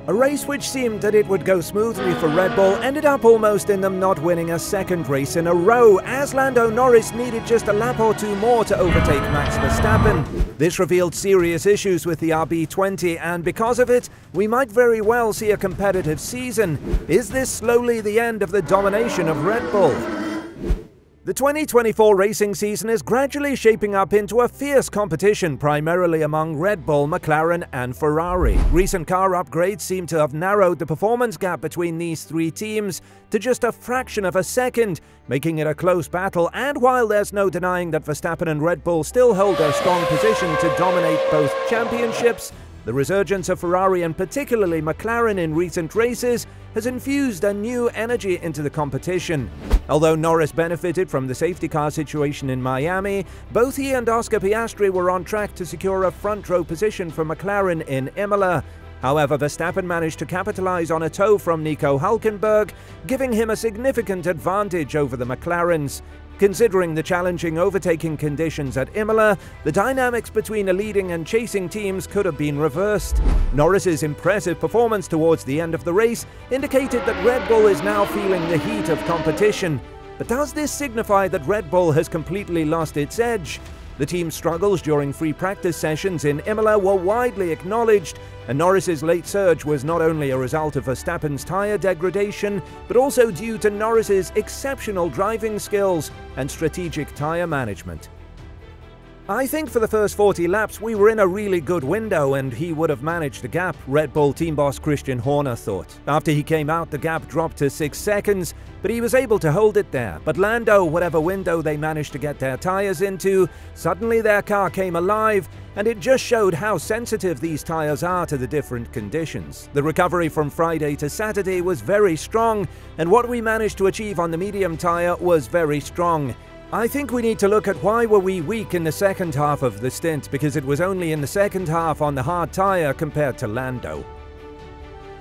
A race which seemed that it would go smoothly for Red Bull ended up almost in them not winning a second race in a row, as Lando Norris needed just a lap or two more to overtake Max Verstappen. This revealed serious issues with the RB20, and because of it, we might very well see a competitive season. Is this slowly the end of the domination of Red Bull? The 2024 racing season is gradually shaping up into a fierce competition, primarily among Red Bull, McLaren and Ferrari. Recent car upgrades seem to have narrowed the performance gap between these three teams to just a fraction of a second, making it a close battle. And while there's no denying that Verstappen and Red Bull still hold a strong position to dominate both championships, the resurgence of Ferrari and particularly McLaren in recent races has infused a new energy into the competition. Although Norris benefited from the safety car situation in Miami, both he and Oscar Piastri were on track to secure a front row position for McLaren in Imola. However, Verstappen managed to capitalize on a tow from Nico Hülkenberg, giving him a significant advantage over the McLarens. Considering the challenging overtaking conditions at Imola, the dynamics between the leading and chasing teams could have been reversed. Norris's impressive performance towards the end of the race indicated that Red Bull is now feeling the heat of competition. But does this signify that Red Bull has completely lost its edge? The team's struggles during free practice sessions in Imola were widely acknowledged, and Norris's late surge was not only a result of Verstappen's tyre degradation, but also due to Norris's exceptional driving skills and strategic tyre management. I think for the first 40 laps we were in a really good window and he would have managed the gap, Red Bull team boss Christian Horner thought. After he came out, the gap dropped to 6 seconds, but he was able to hold it there. But Lando, whatever window they managed to get their tyres into, suddenly their car came alive, and it just showed how sensitive these tyres are to the different conditions. The recovery from Friday to Saturday was very strong, and what we managed to achieve on the medium tyre was very strong. I think we need to look at why were we weak in the second half of the stint, because it was only in the second half on the hard tyre compared to Lando.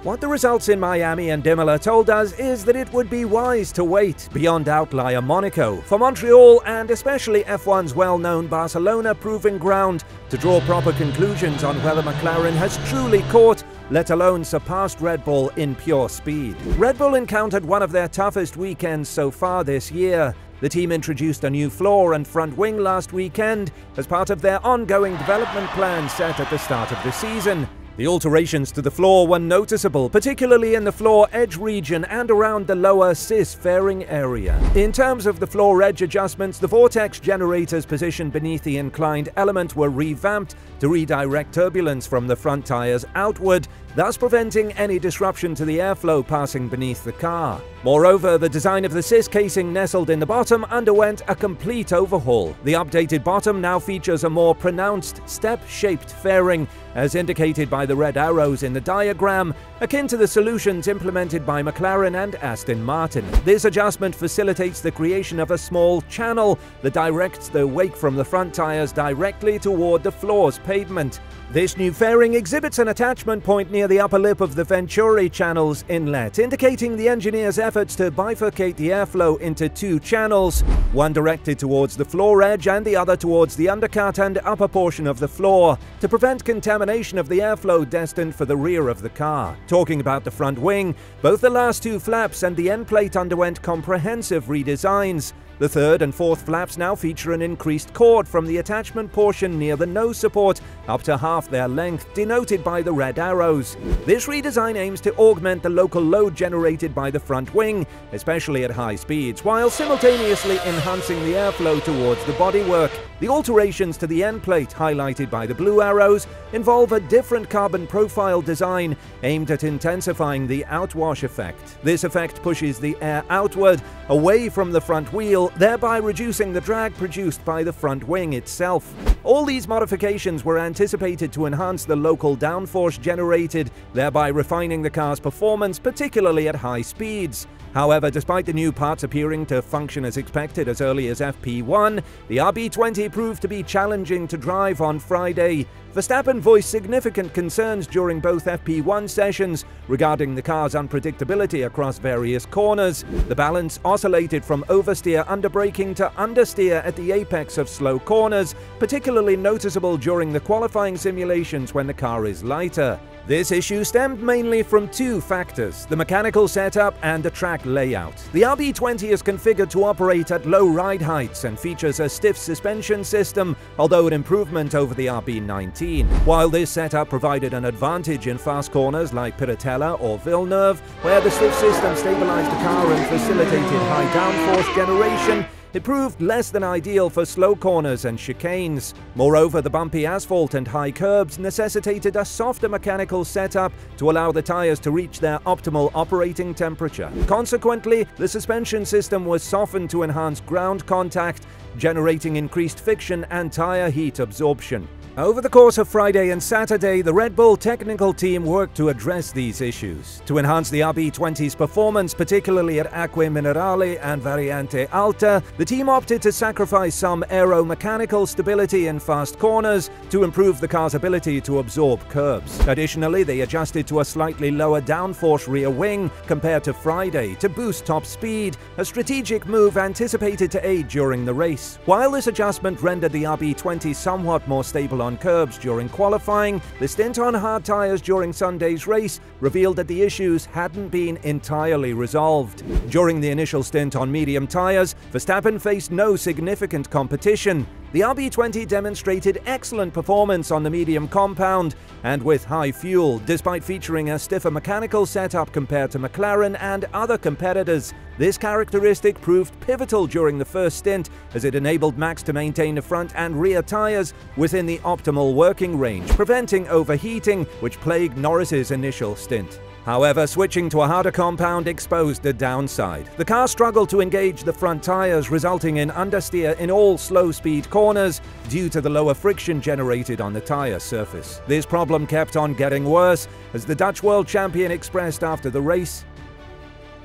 What the results in Miami and Imola told us is that it would be wise to wait beyond outlier Monaco, for Montreal and especially F1's well-known Barcelona proving ground to draw proper conclusions on whether McLaren has truly caught, let alone surpassed Red Bull in pure speed. Red Bull encountered one of their toughest weekends so far this year. The team introduced a new floor and front wing last weekend as part of their ongoing development plan set at the start of the season. The alterations to the floor were noticeable, particularly in the floor edge region and around the lower cis fairing area. In terms of the floor edge adjustments, the vortex generators positioned beneath the inclined element were revamped to redirect turbulence from the front tires outward, thus preventing any disruption to the airflow passing beneath the car. Moreover, the design of the cis casing nestled in the bottom underwent a complete overhaul. The updated bottom now features a more pronounced step-shaped fairing, as indicated by the red arrows in the diagram, akin to the solutions implemented by McLaren and Aston Martin. This adjustment facilitates the creation of a small channel that directs the wake from the front tires directly toward the floor's pavement. This new fairing exhibits an attachment point near the upper lip of the Venturi channel's inlet, indicating the engineer's efforts to bifurcate the airflow into 2 channels, one directed towards the floor edge and the other towards the undercut and upper portion of the floor, to prevent contamination of the airflow destined for the rear of the car. Talking about the front wing, both the last 2 flaps and the end plate underwent comprehensive redesigns. The third and fourth flaps now feature an increased chord from the attachment portion near the nose support up to half their length, denoted by the red arrows. This redesign aims to augment the local load generated by the front wing, especially at high speeds, while simultaneously enhancing the airflow towards the bodywork. The alterations to the end plate, highlighted by the blue arrows, involve a different carbon profile design aimed at intensifying the outwash effect. This effect pushes the air outward, away from the front wheel, thereby reducing the drag produced by the front wing itself. All these modifications were anticipated to enhance the local downforce generated, thereby refining the car's performance, particularly at high speeds. However, despite the new parts appearing to function as expected as early as FP1, the RB20 proved to be challenging to drive on Friday. Verstappen voiced significant concerns during both FP1 sessions regarding the car's unpredictability across various corners. The balance oscillated from oversteer underbraking to understeer at the apex of slow corners, particularly noticeable during the qualifying simulations when the car is lighter. This issue stemmed mainly from two factors: the mechanical setup and the track layout. The RB20 is configured to operate at low ride heights and features a stiff suspension system, although an improvement over the RB19. While this setup provided an advantage in fast corners like Piratella or Villeneuve, where the stiff system stabilized the car and facilitated high downforce generation, it proved less than ideal for slow corners and chicanes. Moreover, the bumpy asphalt and high curbs necessitated a softer mechanical setup to allow the tires to reach their optimal operating temperature. Consequently, the suspension system was softened to enhance ground contact, generating increased friction and tire heat absorption. Over the course of Friday and Saturday, the Red Bull technical team worked to address these issues. To enhance the RB20's performance, particularly at Acque Minerali and Variante Alta, the team opted to sacrifice some aero-mechanical stability in fast corners to improve the car's ability to absorb curbs. Additionally, they adjusted to a slightly lower downforce rear wing compared to Friday to boost top speed, a strategic move anticipated to aid during the race. While this adjustment rendered the RB20 somewhat more stable on curbs during qualifying, the stint on hard tyres during Sunday's race revealed that the issues hadn't been entirely resolved. During the initial stint on medium tyres, Verstappen faced no significant competition. The RB20 demonstrated excellent performance on the medium compound and with high fuel, despite featuring a stiffer mechanical setup compared to McLaren and other competitors. This characteristic proved pivotal during the first stint, as it enabled Max to maintain the front and rear tyres within the optimal working range, preventing overheating, which plagued Norris's initial stint. However, switching to a harder compound exposed the downside. The car struggled to engage the front tyres, resulting in understeer in all slow-speed corners due to the lower friction generated on the tyre surface. This problem kept on getting worse, as the Dutch world champion expressed after the race,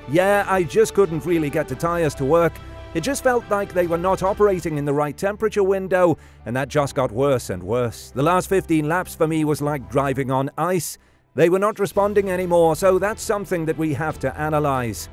"Yeah, I just couldn't really get the tyres to work. It just felt like they were not operating in the right temperature window, and that just got worse and worse. The last 15 laps for me was like driving on ice. They were not responding anymore, so that's something that we have to analyze."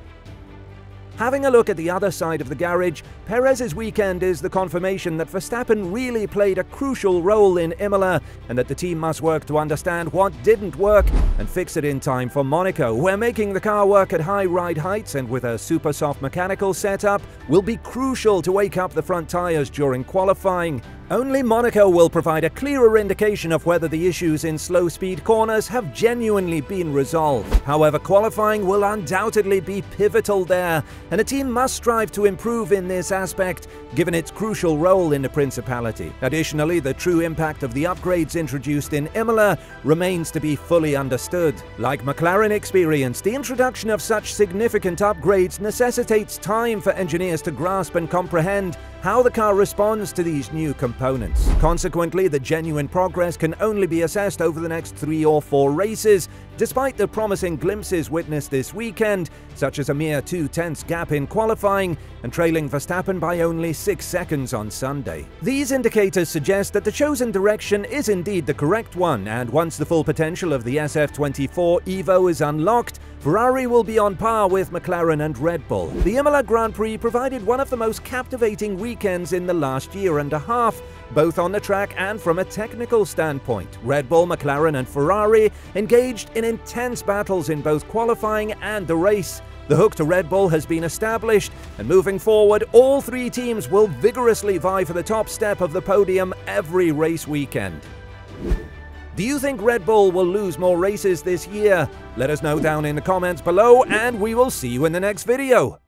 Having a look at the other side of the garage, Perez's weekend is the confirmation that Verstappen really played a crucial role in Imola, and that the team must work to understand what didn't work and fix it in time for Monaco, where making the car work at high ride heights and with a super soft mechanical setup will be crucial to wake up the front tyres during qualifying. Only Monaco will provide a clearer indication of whether the issues in slow-speed corners have genuinely been resolved. However, qualifying will undoubtedly be pivotal there, and the team must strive to improve in this aspect, given its crucial role in the Principality. Additionally, the true impact of the upgrades introduced in Imola remains to be fully understood. Like McLaren experienced, the introduction of such significant upgrades necessitates time for engineers to grasp and comprehend how the car responds to these new components. Consequently, the genuine progress can only be assessed over the next 3 or 4 races, despite the promising glimpses witnessed this weekend, such as a mere 2/10 gap in qualifying and trailing Verstappen by only 6 seconds on Sunday. These indicators suggest that the chosen direction is indeed the correct one, and once the full potential of the SF24 Evo is unlocked, Ferrari will be on par with McLaren and Red Bull. The Imola Grand Prix provided one of the most captivating weekends in the last year and a half, both on the track and from a technical standpoint. Red Bull, McLaren and Ferrari engaged in intense battles in both qualifying and the race. The hook to Red Bull has been established, and moving forward, all 3 teams will vigorously vie for the top step of the podium every race weekend. Do you think Red Bull will lose more races this year? Let us know down in the comments below, and we will see you in the next video.